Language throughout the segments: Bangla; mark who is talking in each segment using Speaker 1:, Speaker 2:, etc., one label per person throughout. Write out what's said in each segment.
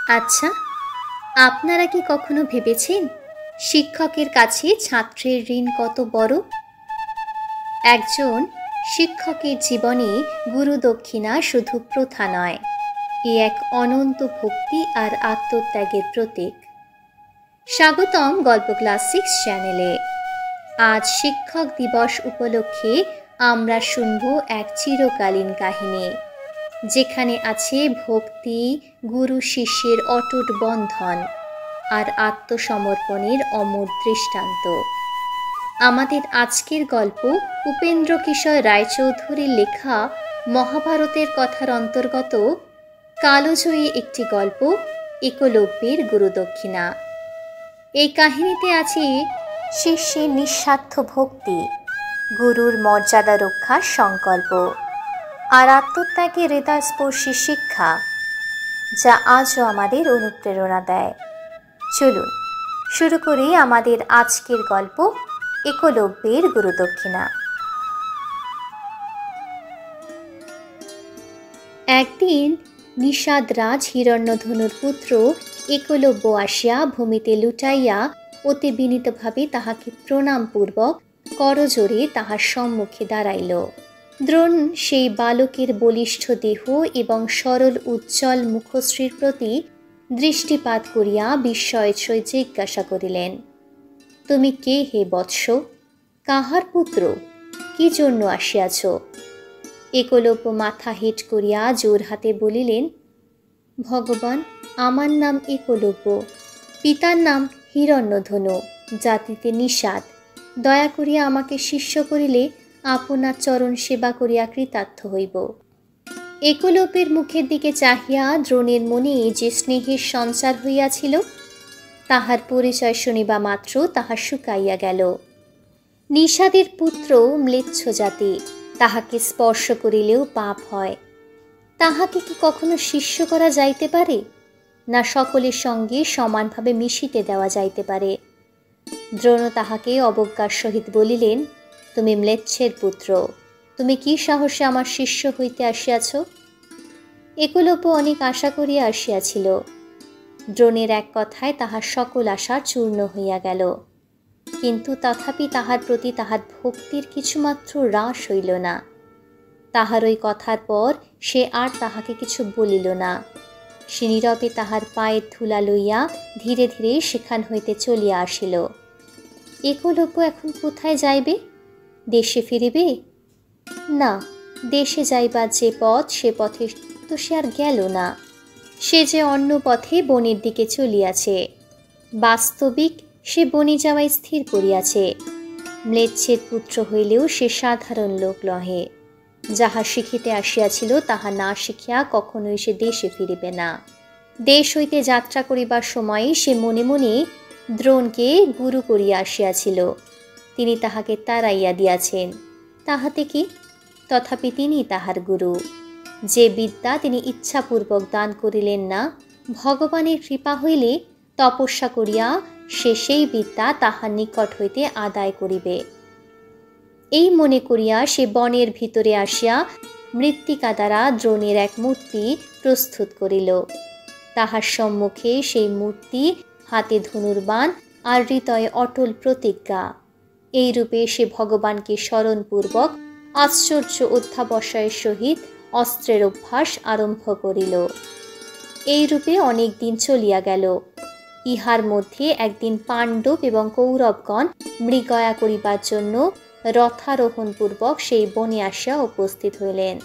Speaker 1: আচ্ছা, আপনারা কি কখনো ভেবেছেন শিক্ষকের কাছে ছাত্রের ঋণ কত বড়? একজন শিক্ষকের জীবনে গুরুদক্ষিণা শুধু প্রথা নয়, এ এক অনন্ত ভক্তি আর আত্মত্যাগের প্রতীক। স্বাগতম গল্প ক্লাসিক্স চ্যানেলে। আজ শিক্ষক দিবস উপলক্ষে আমরা শুনব এক চিরকালীন কাহিনী, যেখানে আছে ভক্তি, গুরু শিষ্যের অটুট বন্ধন আর আত্মসমর্পণের অমর দৃষ্টান্ত। আমাদের আজকের গল্প উপেন্দ্র কিশোর রায়চৌধুরীর লেখা মহাভারতের কথার অন্তর্গত কালজয়ী একটি গল্প, একলব্যের গুরুদক্ষিণা। এই কাহিনীতে আছে শিষ্যের নিঃস্বার্থ ভক্তি, গুরুর মর্যাদা রক্ষার সংকল্প আর আত্মত্যাগের হৃদয়স্পর্শী শিক্ষা, যা আজও আমাদের অনুপ্রেরণা দেয়। চলুন শুরু করি আমাদের আজকের গল্প, একলব্যের গুরুদক্ষিণা। একদিন নিষাদরাজ হিরণ্যধনুর পুত্র একলব্য আসিয়া ভূমিতে লুটাইয়া অতি বিনীতভাবে তাহাকে প্রণামপূর্বক করজোড়ে তাহার সম্মুখে দাঁড়াইল। দ্রোণ সেই বালকের বলিষ্ঠ দেহ এবং সরল উজ্জ্বল মুখশ্রীর প্রতি দৃষ্টিপাত করিয়া বিস্ময়সই জিজ্ঞাসা করিলেন, তুমি কে হে বৎস? কাহার পুত্র? কি জন্য আসিয়াছ? একলব্য মাথা হেঁট করিয়া জোর হাতে বলিলেন, ভগবান, আমার নাম একলব্য, পিতার নাম হিরণ্যধনু, জাতিতে নিষাদ। দয়া করিয়া আমাকে শিষ্য করিলে আপনার চরণ সেবা করিয়া কৃতার্থ হইব। একলব্যের মুখের দিকে চাহিয়া দ্রোণের মনে যে স্নেহের সঞ্চার হইয়াছিল, তাহার পরিচয় শুনিবা মাত্র তাহা শুকাইয়া গেল। নিষাদের পুত্র ম্লেচ্ছ জাতি, তাহাকে স্পর্শ করিলেও পাপ হয়। তাহাকে কি কখনো শিষ্য করা যাইতে পারে? না সকলের সঙ্গে সমানভাবে মিশিতে দেওয়া যাইতে পারে? দ্রোণ তাহাকে অবজ্ঞার সহিত বলিলেন, তুমি ম্লেচ্ছের পুত্র, তুমি কি সাহসে আমার শিষ্য হইতে আসিয়াছ? একলব্য অনেক আশা করিয়া আসিয়াছিল। দ্রোণের এক কথায় তাহার সকল আশা চূর্ণ হইয়া গেল, কিন্তু তথাপি তাহার প্রতি তাহার ভক্তির কিছুমাত্র হ্রাস হইল না। তাহার ওই কথার পর সে আর তাহাকে কিছু বলিল না। সে নীরবে তাহার পায়ের ধুলা লইয়া ধীরে ধীরে সেখান হইতে চলিয়া আসিল। একলব্য এখন কোথায় যাইবে? দেশে ফিরিবে? না, দেশে যাইবার যে পথ, সে পথে তো সে আর গেল না। সে যে অন্য পথে বনের দিকে চলিয়াছে। বাস্তবিক সে বনে যাওয়াই স্থির করিয়াছে। ম্লেচ্ছের পুত্র হইলেও সে সাধারণ লোক নহে। যাহা শিখিতে আসিয়াছিল তাহা না শিখিয়া কখনোই সে দেশে ফিরিবে না। দেশ হইতে যাত্রা করিবার সময় সে মনে মনে দ্রোণকে গুরু করিয়া আসিয়াছিল। তিনি তাহাকে তাড়াইয়া দিয়াছেন, তাহাতে কি? তথাপি তিনি তাহার গুরু। যে বিদ্যা তিনি ইচ্ছাপূর্বক দান করিলেন না, ভগবানের কৃপা হইলে তপস্যা করিয়া সে সেই বিদ্যা তাহার নিকট হইতে আদায় করিবে। এই মনে করিয়া সে বনের ভিতরে আসিয়া মৃত্তিকা দ্বারা দ্রোণের এক মূর্তি প্রস্তুত করিল। তাহার সম্মুখে সেই মূর্তি, হাতে ধনুর্বাণ আর হৃদয়ে অটল প্রতিজ্ঞা। এইরূপে সে ভগবানকে স্মরণপূর্বক আশ্চর্য অধ্যাবসায়ের সহিত অস্ত্রের অভ্যাস আরম্ভ করিল। এইরূপে অনেক দিন চলিয়া গেল। ইহার মধ্যে একদিন পাণ্ডব এবং কৌরবগণ মৃগয়া করিবার জন্য রথারোহণপূর্বক সেই বনে আসিয়া উপস্থিত হইলেন।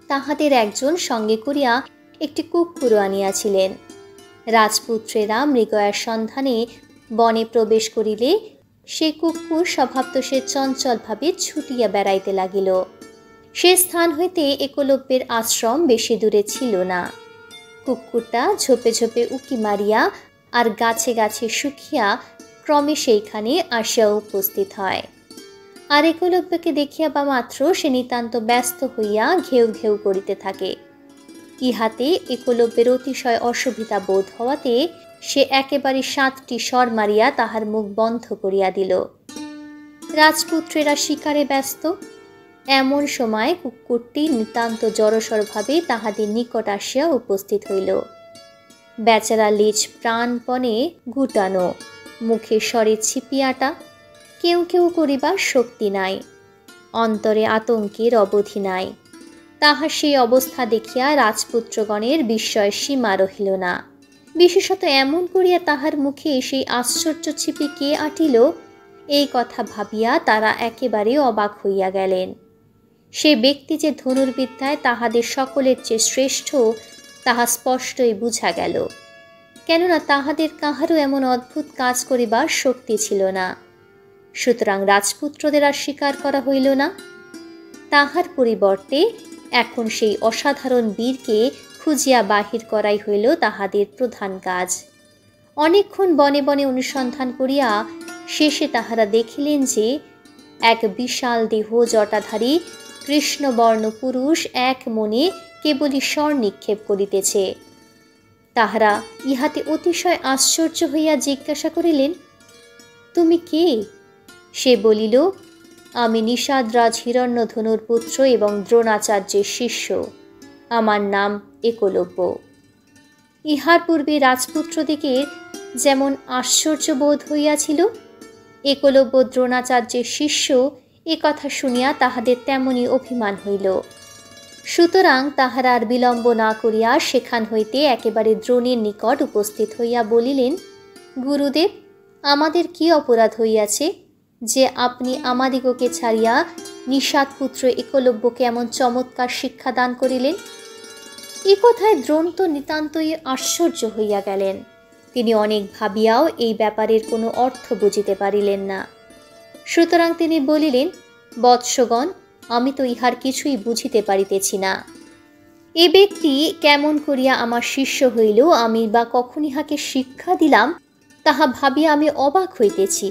Speaker 1: তাহাদের একজন সঙ্গে করিয়া একটি কুকুরও আনিয়াছিলেন। রাজপুত্রেরা মৃগয়ার সন্ধানে বনে প্রবেশ করিলে সে কুকুর স্বভাবতোষে চঞ্চলভাবে ছুটিয়া বেড়াইতে লাগিল। সে স্থান হইতে একলব্যের আশ্রম বেশি দূরে ছিল না। কুকুরটা ঝোপে ঝোপে উকি মারিয়া আর গাছে গাছে শুকিয়া ক্রমে সেইখানে আসিয়া উপস্থিত হয়। আর একলব্যকে দেখিয়া বা মাত্র সে নিতান্ত ব্যস্ত হইয়া ঘেউ ঘেউ করিতে থাকে। ইহাতে একলব্যের অতিশয় অসুবিধা বোধ হওয়াতে সে একেবারে 7টি স্বর মারিয়া তাহার মুখ বন্ধ করিয়া দিল। রাজপুত্রেরা শিকারে ব্যস্ত। এমন সময় কুকুরটি নিতান্ত জড়সড়ভাবে তাহাদের নিকট আসিয়া উপস্থিত হইল। বেচারা লেজ প্রাণপণে গুটানো, মুখে স্বরে ছিপিয়াটা, কেউ কেউ করিবার শক্তি নাই, অন্তরে আতঙ্কের অবধি নাই। তাহার সেই অবস্থা দেখিয়া রাজপুত্রগণের বিস্ময় সীমা রহিল না। বিশেষত এমন করিয়া তাহার মুখে সেই আশ্চর্য ছিপি কে আটিল, এই কথা ভাবিয়া তারা একেবারে অবাক হইয়া গেলেন। সে ব্যক্তি যে ধনুর্বিদ্যায় তাহাদের সকলের চেয়ে শ্রেষ্ঠ তাহা স্পষ্টই বুঝা গেল, কেননা তাহাদের কাহারও এমন অদ্ভুত কাজ করিবার শক্তি ছিল না। সুতরাং রাজপুত্রদের আর স্বীকার করা হইল না। তাহার পরিবর্তে এখন সেই অসাধারণ বীরকে খুঁজিয়া বাহির করাই হইল তাহাদের প্রধান কাজ। অনেকক্ষণ বনে বনে অনুসন্ধান করিয়া শেষে তাহারা দেখিলেন যে এক বিশাল দেহ জটাধারী কৃষ্ণবর্ণ পুরুষ এক মনে কেবলই স্বর নিক্ষেপ করিতেছে। তাহারা ইহাতে অতিশয় আশ্চর্য হইয়া জিজ্ঞাসা করিলেন, তুমি কে? সে বলিল, আমি নিষাদরাজ হিরণ্যধনুর পুত্র এবং দ্রোণাচার্যের শিষ্য। আমার নাম একলব্য। ইহার পূর্বে রাজপুত্রদিগের যেমন আশ্চর্য বোধ হইয়াছিল, একলব্য দ্রোণাচার্যের শিষ্য এ কথা শুনিয়া তাহাদের তেমনি অভিমান হইল। সুতরাং তাহারা আর বিলম্ব না করিয়া সেখান হইতে একেবারে দ্রোণের নিকট উপস্থিত হইয়া বলিলেন, গুরুদেব, আমাদের কি অপরাধ হইয়াছে যে আপনি আমাদিগকে ছাড়িয়া নিষাদপুত্র একলব্যকে এমন চমৎকার শিক্ষা দান করিলেন? এ কথায় দ্রোণ তো নিতান্তই আশ্চর্য হইয়া গেলেন। তিনি অনেক ভাবিয়াও এই ব্যাপারের কোনো অর্থ বুঝিতে পারিলেন না। সুতরাং তিনি বলিলেন, বৎসগণ, আমি তো ইহার কিছুই বুঝিতে পারিতেছি না। এ ব্যক্তি কেমন করিয়া আমার শিষ্য হইল, আমি বা কখন ইহাকে শিক্ষা দিলাম, তাহা ভাবিয়া আমি অবাক হইতেছি।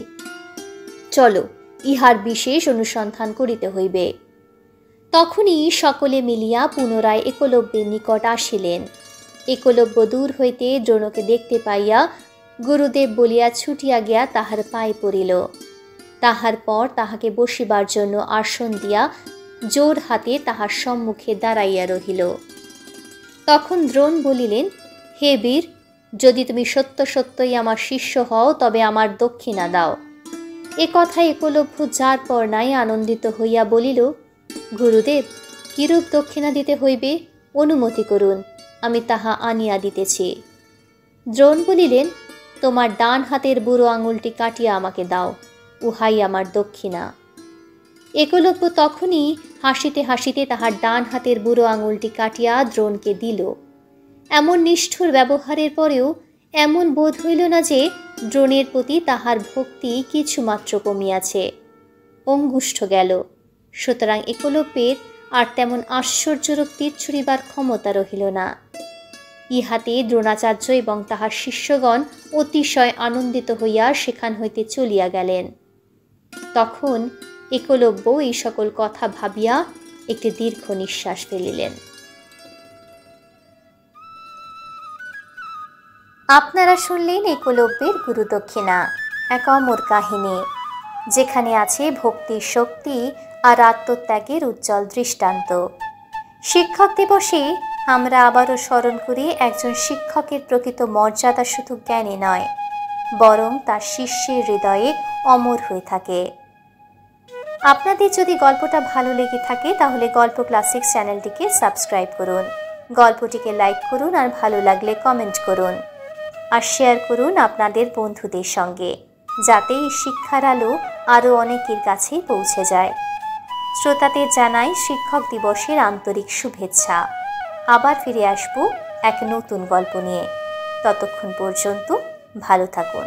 Speaker 1: চলো, ইহার বিশেষ অনুসন্ধান করিতে হইবে। তখনই সকলে মিলিয়া পুনরায় একলব্যের নিকট আসিলেন। একলব্য দূর হইতে দ্রোণকে দেখতে পাইয়া গুরুদেব বলিয়া ছুটিয়া গিয়া তাহার পায়ে পড়িল। তাহার পর তাহাকে বসিবার জন্য আসন দিয়া জোর হাতে তাহার সম্মুখে দাঁড়াইয়া রহিল। তখন দ্রোণ বলিলেন, হে বীর, যদি তুমি সত্য সত্যই আমার শিষ্য হও তবে আমার দক্ষিণা দাও। এ কথায় একলব্য যার পর নাই আনন্দিত হইয়া বলিল, গুরুদেব, কিরূপ দক্ষিণা দিতে হইবে অনুমতি করুন, আমি তাহা আনিয়া দিতেছি। দ্রোণ বলিলেন, তোমার ডান হাতের বুড়ো আঙুলটি কাটিয়া আমাকে দাও, উহাই আমার দক্ষিণা। একলব্য তখনই হাসিতে হাসিতে তাহার ডান হাতের বুড়ো আঙুলটি কাটিয়া দ্রোণকে দিল। এমন নিষ্ঠুর ব্যবহারের পরেও এমন বোধ হইল না যে দ্রোণের প্রতি তাহার ভক্তি কিছুমাত্র কমিয়াছে, অঙ্গুষ্ঠ গেল। সুতরাং একলব্যের আর তেমন আশ্চর্যরূপ তীর ছুড়িবার ক্ষমতা রহিল না। ইহাতে দ্রোণাচার্য এবং তাহার শিষ্যগণ অতিশয় আনন্দিত হইয়া সেখান হইতে চলিয়া গেলেন। তখন একলব্য এই সকল কথা ভাবিয়া একটি দীর্ঘ নিঃশ্বাস ফেলিলেন। আপনারা শুনলেন একলব্যের গুরুদক্ষিণা, এক অমর কাহিনী, যেখানে আছে ভক্তির শক্তি আর আত্মত্যাগের উজ্জ্বল দৃষ্টান্ত। শিক্ষক দিবসে আমরা আবারও স্মরণ করি একজন শিক্ষকের প্রকৃত মর্যাদা শুধু জ্ঞানে নয়, বরং তার শিষ্যের হৃদয়ে অমর হয়ে থাকে। আপনাদের যদি গল্পটা ভালো লেগে থাকে তাহলে গল্প ক্লাসিক্স চ্যানেলটিকে সাবস্ক্রাইব করুন, গল্পটিকে লাইক করুন, আর ভালো লাগলে কমেন্ট করুন, আর শেয়ার করুন আপনাদের বন্ধুদের সঙ্গে, যাতে এই শিক্ষার আলো আরও অনেকের কাছে পৌঁছে যায়। শ্রোতাদের জানাই শিক্ষক দিবসের আন্তরিক শুভেচ্ছা। আবার ফিরে আসব এক নতুন গল্প নিয়ে। ততক্ষণ পর্যন্ত ভালো থাকুন।